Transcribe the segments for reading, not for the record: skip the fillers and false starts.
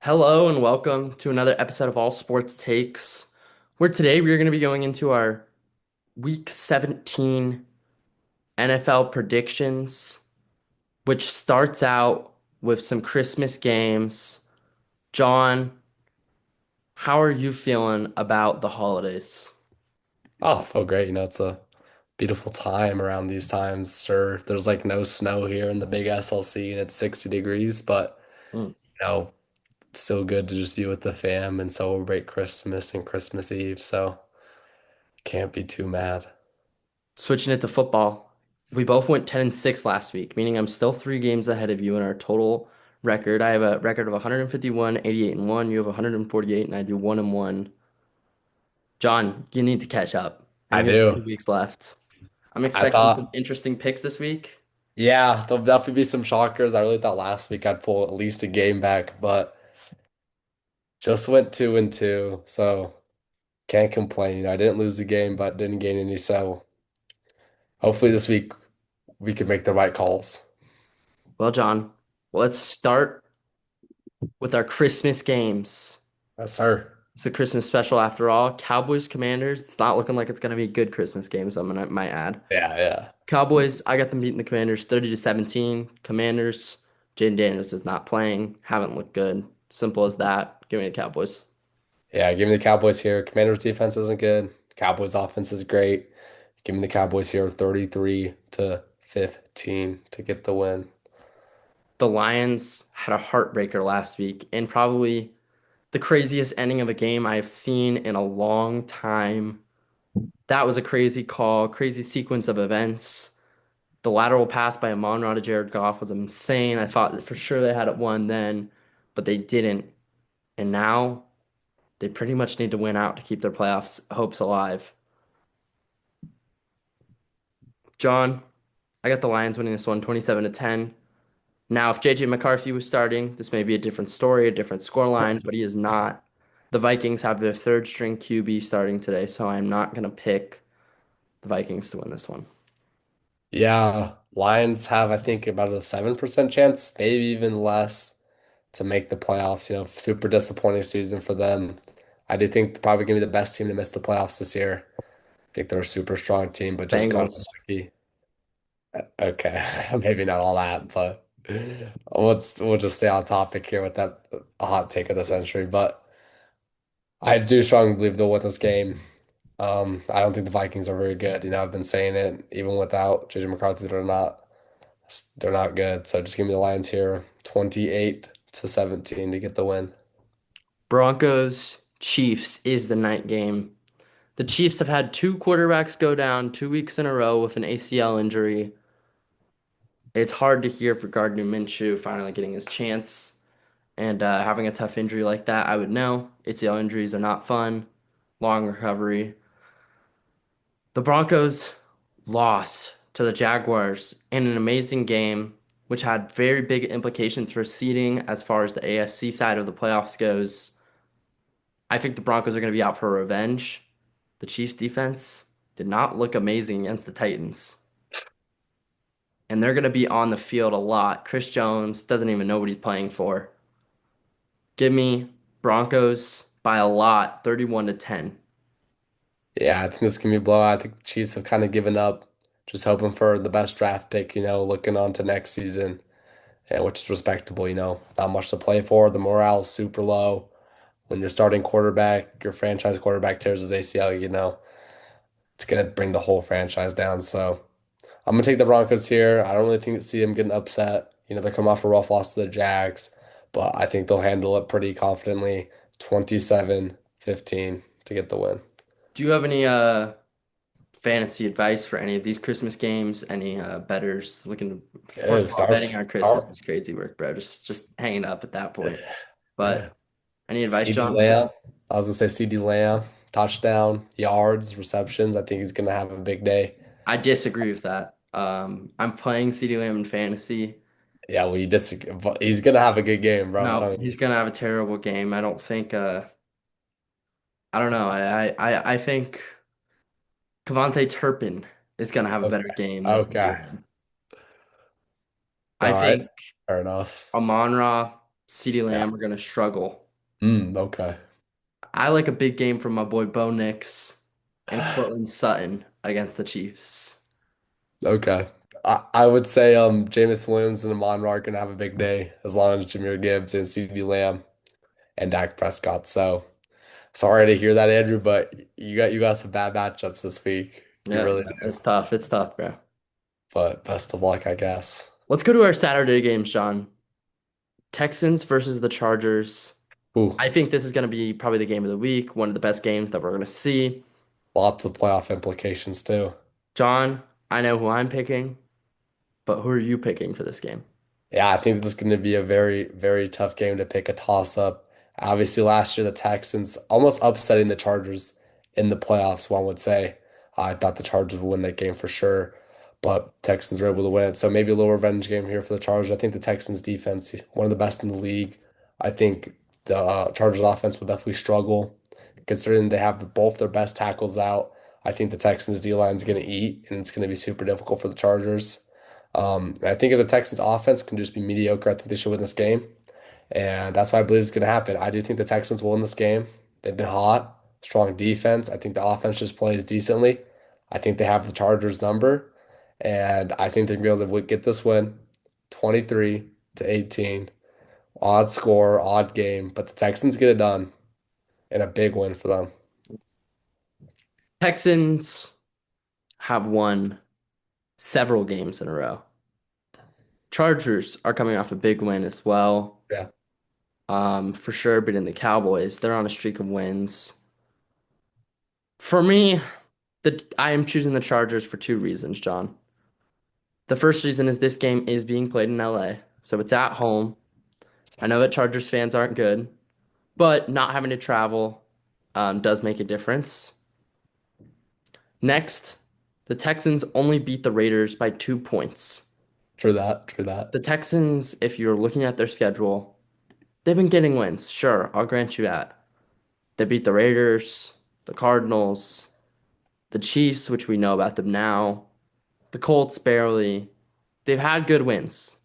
Hello and welcome to another episode of All Sports Takes, where today we are going to be going into our Week 17 NFL predictions, which starts out with some Christmas games. John, how are you feeling about the holidays? Oh, I feel great. It's a beautiful time around these times. Sure, there's like no snow here in the big SLC and it's 60 degrees, but Mm. you know, it's still good to just be with the fam and celebrate Christmas and Christmas Eve. So can't be too mad. Switching it to football, we both went 10 and 6 last week, meaning I'm still 3 games ahead of you in our total record. I have a record of 151, 88 and 1. You have 148, and I do 1 and 1. John, you need to catch up, and I you have do. 2 weeks left. I'm I expecting some thought, interesting picks this week. yeah, there'll definitely be some shockers. I really thought last week I'd pull at least a game back, but just went 2-2, so can't complain. I didn't lose a game, but didn't gain any, so hopefully this week we can make the right calls. Well, John, let's start with our Christmas games. Yes, sir. It's a Christmas special after all. Cowboys, Commanders. It's not looking like it's going to be good Christmas games, might add. Yeah, yeah. Cowboys, I got them beating the Commanders 30 to 17. Commanders, Jaden Daniels is not playing. Haven't looked good. Simple as that. Give me the Cowboys. Yeah, give me the Cowboys here. Commanders defense isn't good. Cowboys offense is great. Give me the Cowboys here 33 to 15 to get the win. The Lions had a heartbreaker last week and probably the craziest ending of a game I have seen in a long time. That was a crazy call, crazy sequence of events. The lateral pass by Amon-Ra to Jared Goff was insane. I thought that for sure they had it won then, but they didn't. And now they pretty much need to win out to keep their playoffs hopes alive. John, I got the Lions winning this one 27 to 10. Now, if JJ McCarthy was starting, this may be a different story, a different scoreline, but he is not. The Vikings have their third string QB starting today, so I'm not going to pick the Vikings to win this one. Yeah, Lions have, I think, about a 7% chance, maybe even less, to make the playoffs. Super disappointing season for them. I do think they're probably going to be the best team to miss the playoffs this year. I think they're a super strong team, but just got Bengals. lucky. Okay, maybe not all that, but we'll just stay on topic here with that hot take of the century. But I do strongly believe they'll win this game. I don't think the Vikings are very good. I've been saying it even without JJ McCarthy, they're not good. So just give me the Lions here, 28 to 17 to get the win. Broncos, Chiefs is the night game. The Chiefs have had 2 quarterbacks go down 2 weeks in a row with an ACL injury. It's hard to hear for Gardner Minshew finally getting his chance and having a tough injury like that. I would know ACL injuries are not fun, long recovery. The Broncos lost to the Jaguars in an amazing game, which had very big implications for seeding as far as the AFC side of the playoffs goes. I think the Broncos are going to be out for revenge. The Chiefs defense did not look amazing against the Titans, and they're going to be on the field a lot. Chris Jones doesn't even know what he's playing for. Give me Broncos by a lot, 31 to 10. Yeah, I think this can be a blowout. I think the Chiefs have kind of given up, just hoping for the best draft pick, looking on to next season, and which is respectable, not much to play for. The morale is super low. When your starting quarterback, your franchise quarterback tears his ACL, it's gonna bring the whole franchise down. So I'm gonna take the Broncos here. I don't really see them getting upset. They're coming off a rough loss to the Jags, but I think they'll handle it pretty confidently. 27-15 to get the win. Do you have any fantasy advice for any of these Christmas games? Any betters looking to Yeah, first of all, betting stars. on Christmas is crazy work, bro. Just hanging up at that point. But any advice, CeeDee John? Lamb. I was gonna say CeeDee Lamb, touchdown, yards, receptions. I think he's gonna have a big day. I disagree with that. I'm playing CeeDee Lamb in fantasy. Yeah, well, you disagree, but he's gonna have a good game, bro. I'm No, telling you. he's gonna have a terrible game. I don't think I don't know. I think Cavante Turpin is gonna have a Okay. better game than CeeDee Okay. Lamb. All I right. think Fair enough. Amon-Ra CeeDee Yeah. Lamb are going to struggle. Okay. I like a big game from my boy Bo Nix and Cortland Sutton against the Chiefs. Okay. I would say Jameis Williams and Amon-Ra are gonna have a big day as long as Jahmyr Gibbs and CeeDee Lamb and Dak Prescott. So sorry to hear that, Andrew, but you got some bad matchups this week. You Yeah, really do. it's tough. It's tough, bro. But best of luck, I guess. Let's go to our Saturday games, Sean. Texans versus the Chargers. Ooh, I think this is going to be probably the game of the week, one of the best games that we're going to see. lots of playoff implications too. John, I know who I'm picking, but who are you picking for this game? Yeah, I think this is going to be a very, very tough game to pick a toss up. Obviously, last year the Texans almost upsetting the Chargers in the playoffs, one would say. I thought the Chargers would win that game for sure, but Texans were able to win it. So maybe a little revenge game here for the Chargers. I think the Texans defense, one of the best in the league. I think the Chargers offense will definitely struggle considering they have both their best tackles out. I think the Texans D line is going to eat, and it's going to be super difficult for the Chargers. I think if the Texans offense can just be mediocre, I think they should win this game. And that's what I believe is going to happen. I do think the Texans will win this game. They've been hot, strong defense. I think the offense just plays decently. I think they have the Chargers number. And I think they're going to be able to get this win 23-18. Odd score, odd game, but the Texans get it done and a big win for them. Texans have won several games in a row. Chargers are coming off a big win as well. Yeah, For sure beating the Cowboys. They're on a streak of wins. For me, I am choosing the Chargers for two reasons, John. The first reason is this game is being played in LA, so it's at home. I know that Chargers fans aren't good, but not having to travel does make a difference. Next, the Texans only beat the Raiders by 2 points. true that, true that. The Texans, if you're looking at their schedule, they've been getting wins. Sure, I'll grant you that. They beat the Raiders, the Cardinals, the Chiefs, which we know about them now, the Colts barely. They've had good wins.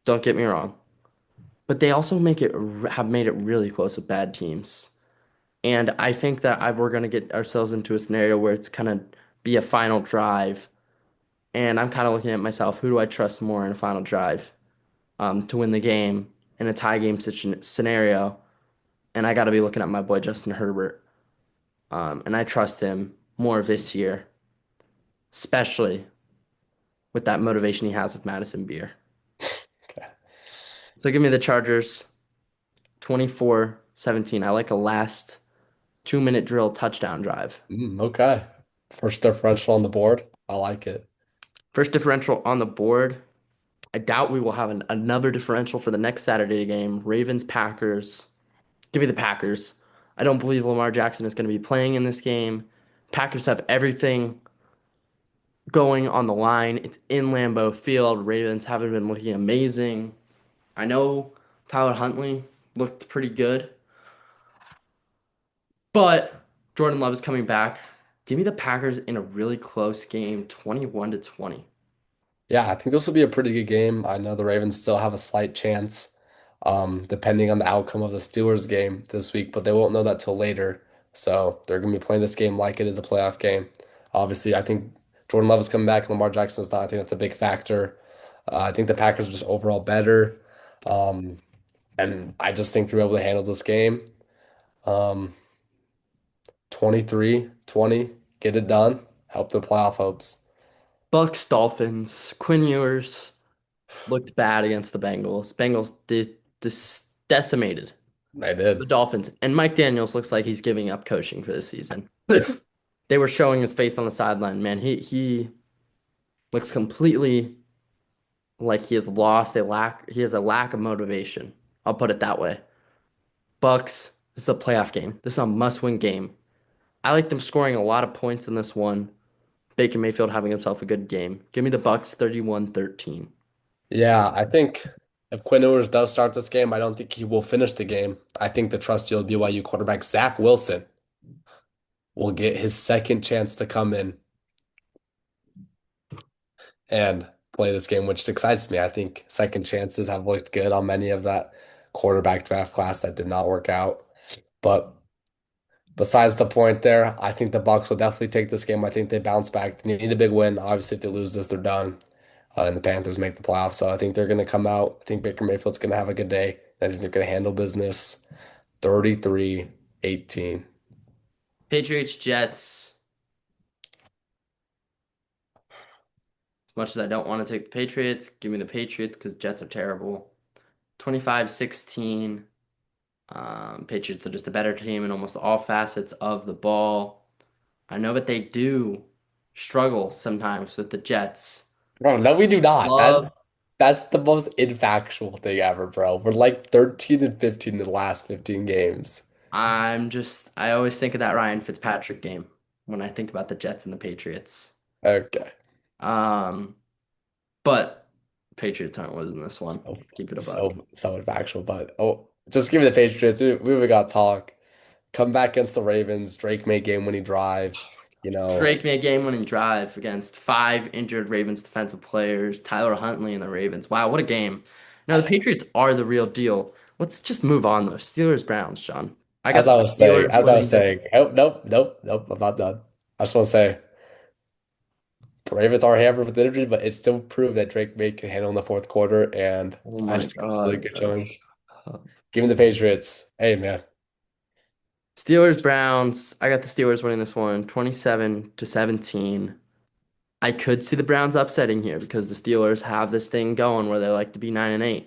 Don't get me wrong. But they also make it have made it really close with bad teams. And I think that we're going to get ourselves into a scenario where it's going to be a final drive. And I'm kind of looking at myself, who do I trust more in a final drive to win the game in a tie game scenario? And I got to be looking at my boy Justin Herbert. And I trust him more this year, especially with that motivation he has with Madison Beer. Okay. So give me the Chargers 24-17. I like a last 2 minute drill touchdown drive. Okay. First differential on the board. I like it. First differential on the board. I doubt we will have another differential for the next Saturday game. Ravens, Packers. Give me the Packers. I don't believe Lamar Jackson is going to be playing in this game. Packers have everything going on the line. It's in Lambeau Field. Ravens haven't been looking amazing. I know Tyler Huntley looked pretty good, but Jordan Love is coming back. Give me the Packers in a really close game, 21-20. Yeah, I think this will be a pretty good game. I know the Ravens still have a slight chance, depending on the outcome of the Steelers game this week, but they won't know that till later. So they're going to be playing this game like it is a playoff game. Obviously, I think Jordan Love is coming back, Lamar Jackson's not. I think that's a big factor. I think the Packers are just overall better, um, and I just think they're able to handle this game. Um, 23-20, get it done, help the playoff hopes. Bucks, Dolphins, Quinn Ewers looked bad against the Bengals. Bengals decimated They the did. Dolphins, and Mike Daniels looks like he's giving up coaching for this season. They were showing his face on the sideline. Man, he looks completely like he has lost a lack. He has a lack of motivation. I'll put it that way. Bucks, this is a playoff game. This is a must-win game. I like them scoring a lot of points in this one. Baker Mayfield having himself a good game. Give me the Bucks 31-13. Yeah, I think if Quinn Ewers does start this game, I don't think he will finish the game. I think the trusty old BYU quarterback, Zach Wilson, will get his second chance to come in and play this game, which excites me. I think second chances have looked good on many of that quarterback draft class that did not work out. But besides the point there, I think the Bucks will definitely take this game. I think they bounce back. They need a big win. Obviously, if they lose this, they're done. And the Panthers make the playoffs. So I think they're going to come out. I think Baker Mayfield's going to have a good day. I think they're going to handle business 33-18. Patriots, Jets. As much as I don't want to take the Patriots, give me the Patriots because Jets are terrible. 25-16. Patriots are just a better team in almost all facets of the ball. I know that they do struggle sometimes with the Jets. Bro, no, we do not. That's Love, that's the most infactual thing ever, bro. We're like 13-15 in the last 15 games. I always think of that Ryan Fitzpatrick game when I think about the Jets and the Patriots. Okay. Um, but Patriots aren't losing this one. So Keep it a buck. so infactual, but just give me the Patriots. We got talk. Come back against the Ravens. Drake made game-winning drive. You know, Drake made a game-winning drive against five injured Ravens defensive players, Tyler Huntley and the Ravens. Wow, what a game. Now the Patriots are the real deal. Let's just move on though. Steelers Browns, Sean. I got as the I was saying, Steelers as I was winning this. saying, nope, I'm not done. I just want to say the Ravens are hampered with injury, but it still proved that Drake May can handle in the fourth quarter, and Oh I my just think it's a really God, good showing. Josh. Uh, Give me the Patriots. Hey, man. Steelers Browns. I got the Steelers winning this one, 27-17. I could see the Browns upsetting here because the Steelers have this thing going where they like to be 9-8.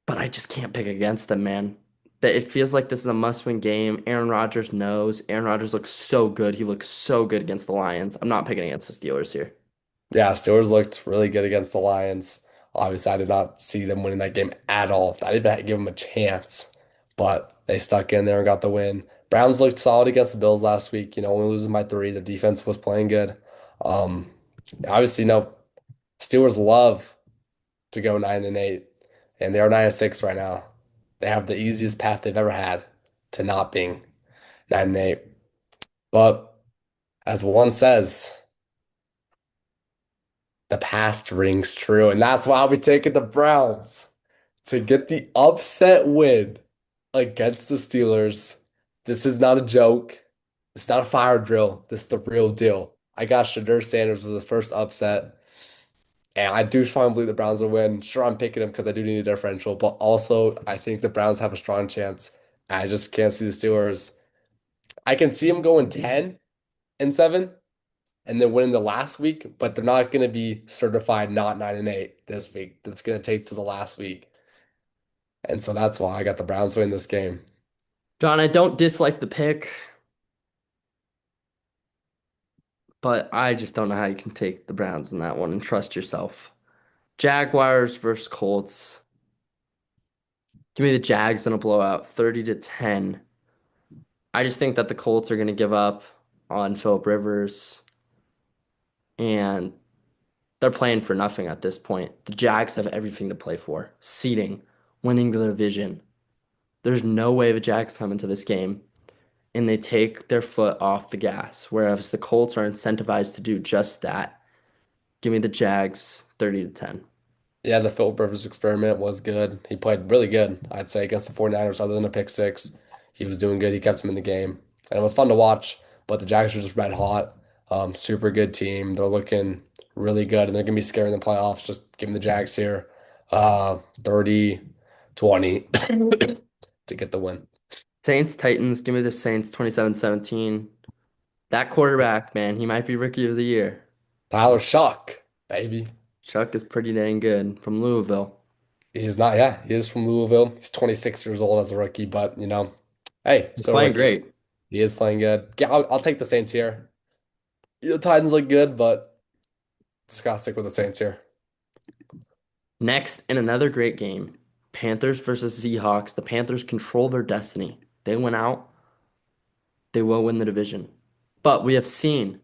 But I just can't pick against them, man. That it feels like this is a must-win game. Aaron Rodgers knows. Aaron Rodgers looks so good. He looks so good against the Lions. I'm not picking against the Steelers here. Yeah, Steelers looked really good against the Lions. Obviously, I did not see them winning that game at all. I didn't even give them a chance, but they stuck in there and got the win. Browns looked solid against the Bills last week. Only losing by three. The defense was playing good. Um, obviously, Steelers love to go 9-8, and they are 9-6 right now. They have the easiest path they've ever had to not being 9-8. But as one says, the past rings true, and that's why I'll be taking the Browns to get the upset win against the Steelers. This is not a joke. It's not a fire drill. This is the real deal. I got Shedeur Sanders as the first upset, and I do strongly believe the Browns will win. Sure, I'm picking them because I do need a differential, but also I think the Browns have a strong chance. I just can't see the Steelers. I can see them going 10-7 and then winning the last week, but they're not going to be certified not 9-8 this week. That's going to take to the last week. And so that's why I got the Browns winning this game. John, I don't dislike the pick, but I just don't know how you can take the Browns in that one and trust yourself. Jaguars versus Colts. Give me the Jags in a blowout, 30-10. I just think that the Colts are going to give up on Philip Rivers, and they're playing for nothing at this point. The Jags have everything to play for. Seeding, winning the division. There's no way the Jags come into this game and they take their foot off the gas, whereas the Colts are incentivized to do just that. Give me the Jags 30-10. Yeah, the Philip Rivers experiment was good. He played really good, I'd say, against the 49ers, other than a pick six. He was doing good. He kept him in the game. And it was fun to watch, but the Jags are just red hot. Super good team. They're looking really good, and they're going to be scary in the playoffs. Just give them the Jags here. 30-20 to get the win. Saints, Titans, give me the Saints 27-17. That quarterback, man, he might be rookie of the year. Tyler Shock, baby. Chuck is pretty dang good from Louisville. He's not, yeah, he is from Louisville. He's 26 years old as a rookie, but hey, He's still a playing rookie. great. He is playing good. Yeah, I'll take the Saints here. The Titans look good, but just gotta stick with the Saints here. Next, in another great game, Panthers versus Seahawks. The Panthers control their destiny. They went out, they will win the division. But we have seen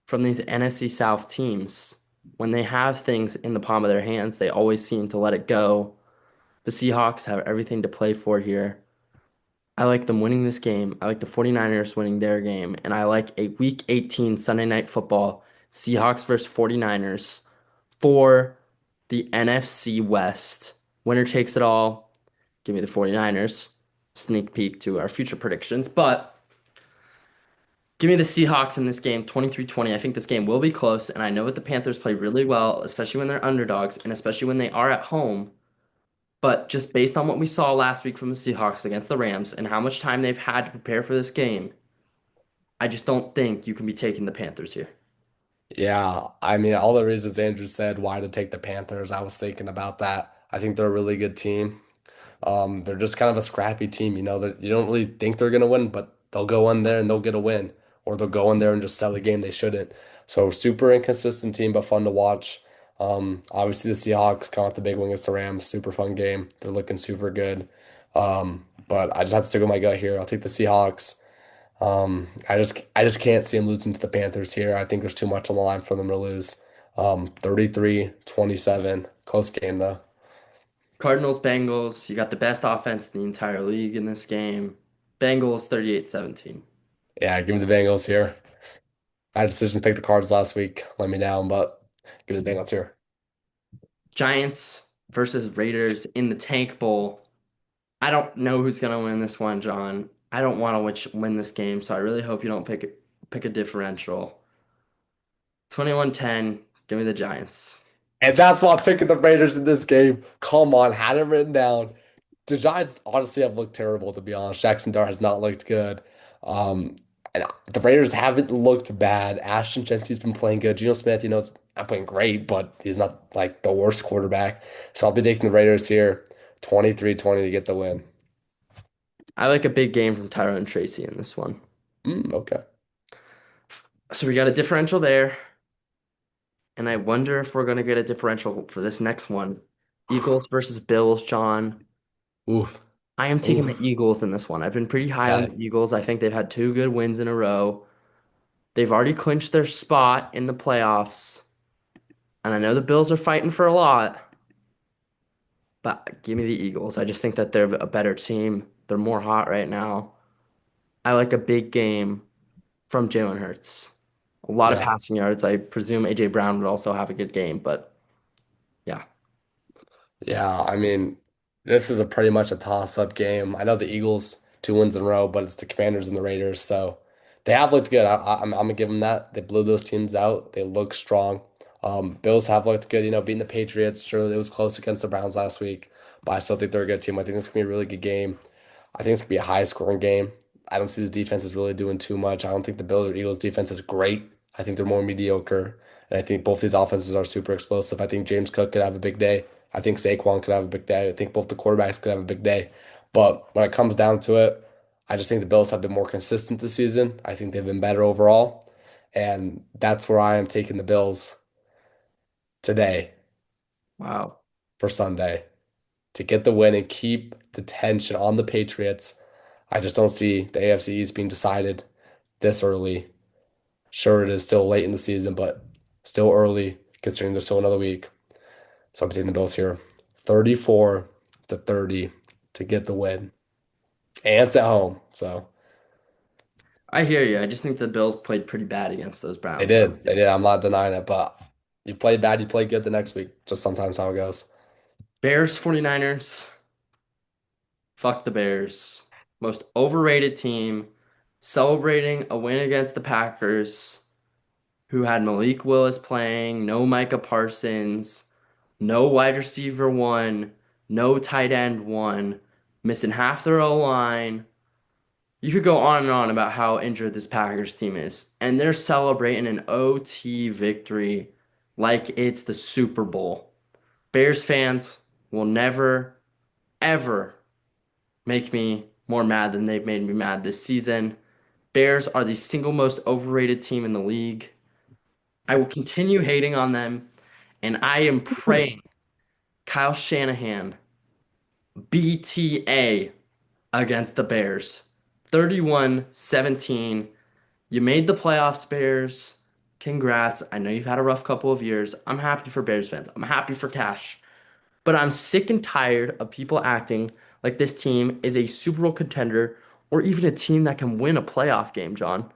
from these NFC South teams, when they have things in the palm of their hands, they always seem to let it go. The Seahawks have everything to play for here. I like them winning this game. I like the 49ers winning their game. And I like a Week 18 Sunday Night Football, Seahawks versus 49ers for the NFC West Winner takes it all. Give me the 49ers. Sneak peek to our future predictions. But give me the Seahawks in this game, 23-20. I think this game will be close, and I know that the Panthers play really well, especially when they're underdogs, and especially when they are at home. But just based on what we saw last week from the Seahawks against the Rams and how much time they've had to prepare for this game, I just don't think you can be taking the Panthers here. Yeah, I mean, all the reasons Andrew said why to take the Panthers, I was thinking about that. I think they're a really good team. They're just kind of a scrappy team, that you don't really think they're gonna win, but they'll go in there and they'll get a win, or they'll go in there and just sell a game they shouldn't. So super inconsistent team, but fun to watch. Obviously the Seahawks come out the big win against the Rams, super fun game. They're looking super good. But I just have to stick with my gut here. I'll take the Seahawks. I just can't see them losing to the Panthers here. I think there's too much on the line for them to lose. 33-27, close game though. Cardinals, Bengals, you got the best offense in the entire league in this game. Bengals 38-17. Yeah, give me the Bengals here. I had a decision to pick the Cards last week. Let me down, but give me the Bengals here. Giants versus Raiders in the Tank Bowl. I don't know who's gonna win this one, John. I don't want to win this game, so I really hope you don't pick a differential. 21-10. Give me the Giants. And that's why I'm picking the Raiders in this game. Come on, had it written down. The Giants honestly have looked terrible, to be honest. Jackson Dart has not looked good. Um, and the Raiders haven't looked bad. Ashton Genty's been playing good. Geno Smith, is not playing great, but he's not like the worst quarterback. So I'll be taking the Raiders here, 23-20 to get the win. I like a big game from Tyrone Tracy in this one. Okay. So we got a differential there, and I wonder if we're gonna get a differential for this next one. Eagles versus Bills, John. Oof. I am taking the Oof. Eagles in this one. I've been pretty high on the Okay. Eagles. I think they've had two good wins in a row. They've already clinched their spot in the playoffs. And I know the Bills are fighting for a lot, but give me the Eagles. I just think that they're a better team. They're more hot right now. I like a big game from Jalen Hurts. A lot of Yeah. passing yards. I presume AJ Brown would also have a good game, but yeah. Yeah, I mean, this is a pretty much a toss-up game. I know the Eagles 2 wins in a row, but it's the Commanders and the Raiders, so they have looked good. I'm gonna give them that. They blew those teams out. They look strong. Bills have looked good. Beating the Patriots. Sure, it was close against the Browns last week, but I still think they're a good team. I think this is gonna be a really good game. I think it's gonna be a high-scoring game. I don't see this defense is really doing too much. I don't think the Bills or Eagles defense is great. I think they're more mediocre, and I think both these offenses are super explosive. I think James Cook could have a big day. I think Saquon could have a big day. I think both the quarterbacks could have a big day. But when it comes down to it, I just think the Bills have been more consistent this season. I think they've been better overall. And that's where I am taking the Bills today Wow. for Sunday to get the win and keep the tension on the Patriots. I just don't see the AFC East being decided this early. Sure, it is still late in the season, but still early considering there's still another week. So I'm taking the Bills here. 34-30 to get the win. And it's at home. So I hear you. I just think the Bills played pretty bad against those they Browns. did. They did. I'm not denying it, but you play bad, you play good the next week. Just sometimes how it goes. Bears, 49ers. Fuck the Bears. Most overrated team. Celebrating a win against the Packers, who had Malik Willis playing, no Micah Parsons, no wide receiver one, no tight end one, missing half their O line. You could go on and on about how injured this Packers team is, and they're celebrating an OT victory like it's the Super Bowl. Bears fans will never, ever make me more mad than they've made me mad this season. Bears are the single most overrated team in the league. I will continue hating on them, and I am praying Kyle Shanahan BTA against the Bears. 31-17. You made the playoffs, Bears. Congrats. I know you've had a rough couple of years. I'm happy for Bears fans. I'm happy for Cash. But I'm sick and tired of people acting like this team is a Super Bowl contender or even a team that can win a playoff game, John.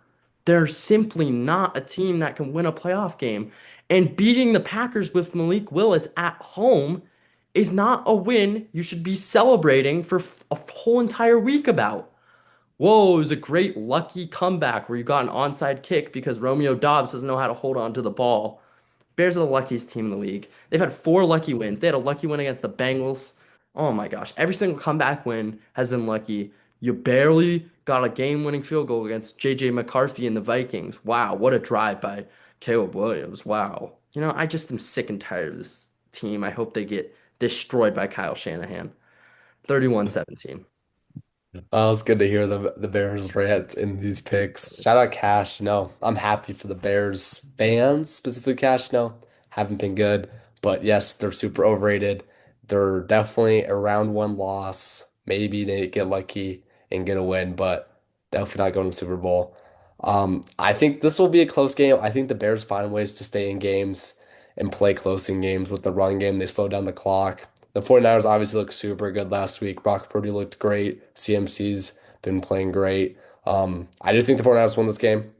They're simply not a team that can win a playoff game. And beating the Packers with Malik Willis at home is not a win you should be celebrating for a whole entire week about. Whoa, it was a great lucky comeback where you got an onside kick because Romeo Dobbs doesn't know how to hold on to the ball. Bears are the luckiest team in the league. They've had four lucky wins. They had a lucky win against the Bengals. Oh my gosh. Every single comeback win has been lucky. You barely got a game-winning field goal against J.J. McCarthy and the Vikings. Wow, what a drive by Caleb Williams. Wow. I just am sick and tired of this team. I hope they get destroyed by Kyle Shanahan. 31-17. It's good to hear the Bears rant in these picks. Shout out Cash. I'm happy for the Bears fans, specifically Cash. Haven't been good, but yes, they're super overrated. They're definitely a round one loss. Maybe they get lucky and get a win, but definitely not going to the Super Bowl. I think this will be a close game. I think the Bears find ways to stay in games and play close in games with the run game. They slow down the clock. The 49ers obviously looked super good last week. Brock Purdy looked great. CMC's been playing great. I do think the 49ers win this game.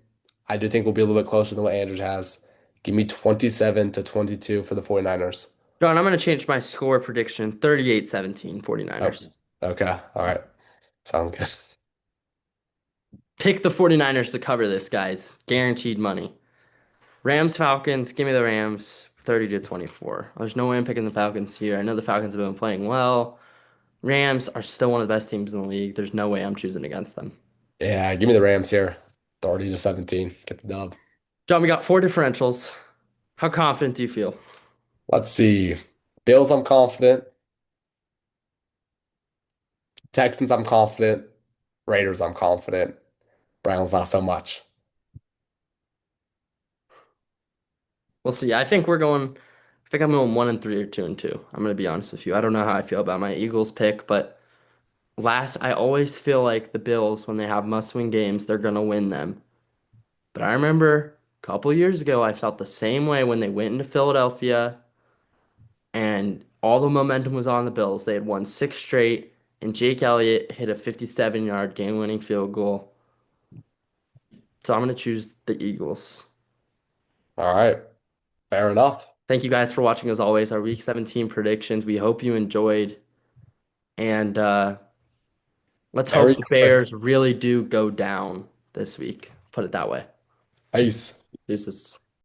I do think we'll be a little bit closer than what Andrews has. Give me 27-22 for the 49ers. John, I'm going to change my score prediction 38-17 Oh, 49ers. okay. All right. Sounds good. Pick the 49ers to cover this, guys. Guaranteed money. Rams Falcons, give me the Rams 30-24. There's no way I'm picking the Falcons here. I know the Falcons have been playing well. Rams are still one of the best teams in the league. There's no way I'm choosing against them. Yeah, give me the Rams here. 30-17. Get the dub. John, we got four differentials. How confident do you feel? Let's see. Bills, I'm confident. Texans, I'm confident. Raiders, I'm confident. Browns, not so much. We'll see. I think I'm going 1-3 or 2-2. I'm gonna be honest with you. I don't know how I feel about my Eagles pick, but I always feel like the Bills, when they have must-win games, they're gonna win them. But I remember a couple years ago, I felt the same way when they went into Philadelphia and all the momentum was on the Bills. They had won six straight, and Jake Elliott hit a 57-yard game-winning field goal. So I'm gonna choose the Eagles. All right. Fair enough. Thank you guys for watching as always our Week 17 predictions. We hope you enjoyed, and let's hope Merry the Christmas. Bears really do go down this week. Put it that way. Peace. Deuces.